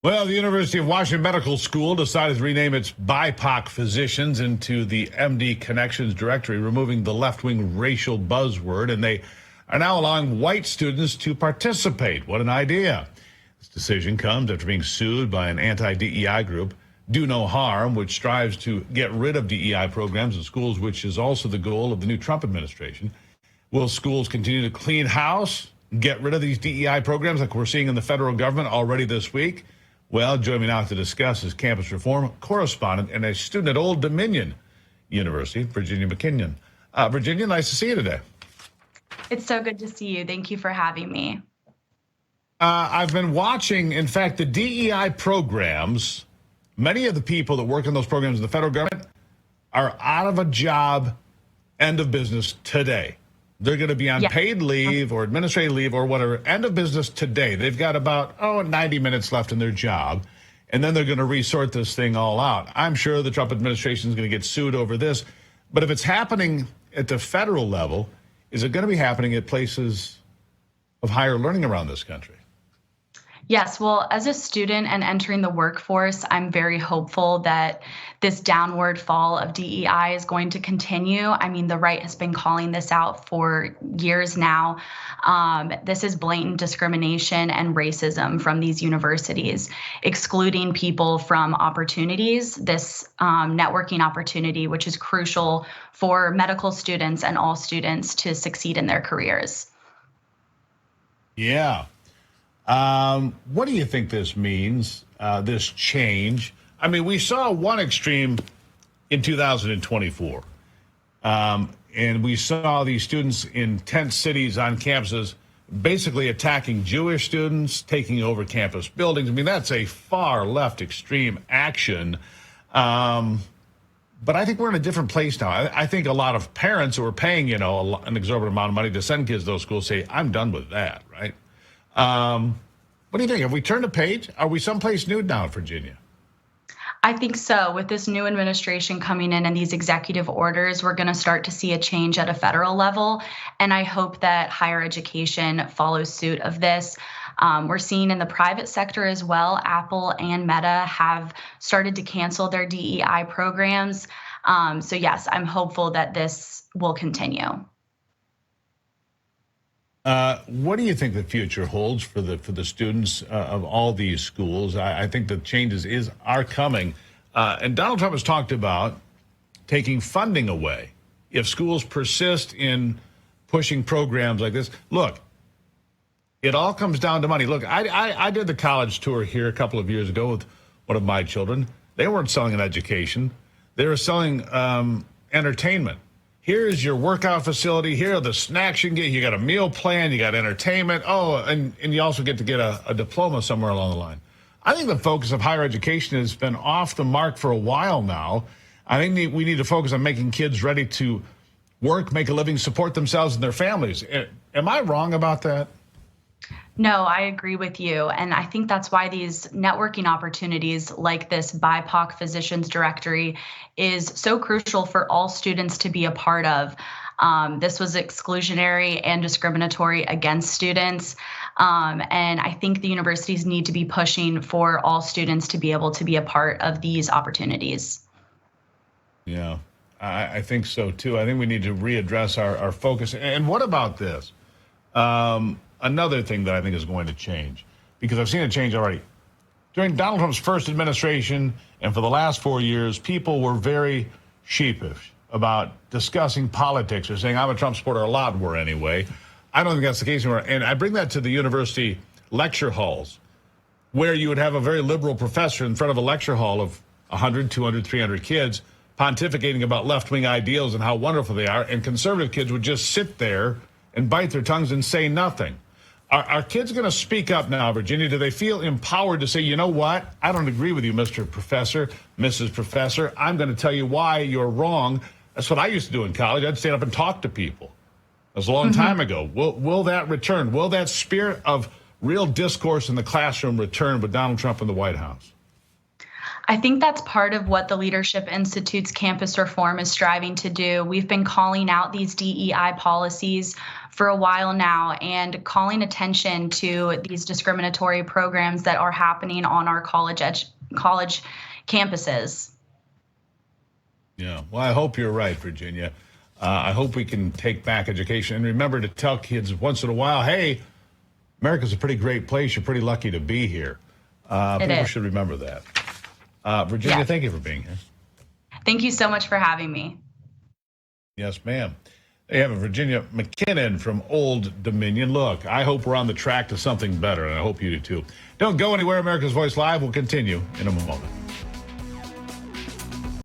Well, the University of Washington Medical School decided to rename its BIPOC Physicians into the MD Connections Directory, removing the left-wing racial buzzword, and they are now allowing white students to participate. What an idea. This decision comes after being sued by an anti-DEI group, Do No Harm, which strives to get rid of DEI programs in schools, which is also the goal of the new Trump administration. Will schools continue to clean house, get rid of these DEI programs like we're seeing in the federal government already this week? Well, joining me now to discuss is campus reform correspondent and a student at Old Dominion University, Virginia McKinnon. Virginia, nice to see you today. It's so good to see you. Thank you for having me. I've been watching, in fact, the DEI programs. Many of the people that work in those programs in the federal government are out of a job, end of business today. They're going to be on paid leave or administrative leave or whatever, end of business today. They've got about, 90 minutes left in their job, and then they're going to resort this thing all out. I'm sure the Trump administration is going to get sued over this, but if it's happening at the federal level, is it going to be happening at places of higher learning around this country? Yes, well, as a student and entering the workforce, I'm very hopeful that this downward fall of DEI is going to continue. I mean, the right has been calling this out for years now. This is blatant discrimination and racism from these universities, excluding people from opportunities, this networking opportunity, which is crucial for medical students and all students to succeed in their careers. Yeah. What do you think this means, this change? I mean, we saw one extreme in 2024, and we saw these students in tent cities on campuses basically attacking Jewish students, taking over campus buildings. I mean, that's a far left extreme action. But I think we're in a different place now. I think a lot of parents who are paying, an exorbitant amount of money to send kids to those schools say, I'm done with that, right? What do you think? Have we turned a page? Are we someplace new now in Virginia? I think so. With this new administration coming in and these executive orders, we're going to start to see a change at a federal level. And I hope that higher education follows suit of this. We're seeing in the private sector as well, Apple and Meta have started to cancel their DEI programs. So yes, I'm hopeful that this will continue. What do you think the future holds for the students of all these schools? I think the changes are coming. And Donald Trump has talked about taking funding away if schools persist in pushing programs like this. Look, it all comes down to money. Look, I did the college tour here a couple of years ago with one of my children. They weren't selling an education. They were selling entertainment. Here's your workout facility. Here are the snacks you can get. You got a meal plan. You got entertainment. Oh, and you also get to get a diploma somewhere along the line. I think the focus of higher education has been off the mark for a while now. I think we need to focus on making kids ready to work, make a living, support themselves and their families. Am I wrong about that? No, I agree with you. And I think that's why these networking opportunities like this BIPOC Physicians Directory is so crucial for all students to be a part of. This was exclusionary and discriminatory against students. And I think the universities need to be pushing for all students to be able to be a part of these opportunities. Yeah, I think so, too. I think we need to readdress our focus. And what about this? Another thing that I think is going to change, because I've seen it change already. During Donald Trump's first administration and for the last 4 years, people were very sheepish about discussing politics or saying, I'm a Trump supporter. A lot were anyway. I don't think that's the case anymore. And I bring that to the university lecture halls, where you would have a very liberal professor in front of a lecture hall of 100, 200, 300 kids pontificating about left-wing ideals and how wonderful they are. And conservative kids would just sit there and bite their tongues and say nothing. Are kids going to speak up now, Virginia? Do they feel empowered to say, you know what? I don't agree with you, Mr. Professor, Mrs. Professor. I'm going to tell you why you're wrong. That's what I used to do in college. I'd stand up and talk to people. That was a long time ago. Will that return? Will that spirit of real discourse in the classroom return with Donald Trump in the White House? I think that's part of what the Leadership Institute's campus reform is striving to do. We've been calling out these DEI policies for a while now and calling attention to these discriminatory programs that are happening on our college campuses. Yeah, well, I hope you're right, Virginia. I hope we can take back education. And remember to tell kids once in a while, hey, America's a pretty great place. You're pretty lucky to be here. People should remember that. Virginia, Thank you for being here. Thank you so much for having me. Yes, ma'am. They have a Virginia McKinnon from Old Dominion. Look, I hope we're on the track to something better, and I hope you do too. Don't go anywhere. America's Voice Live will continue in a moment.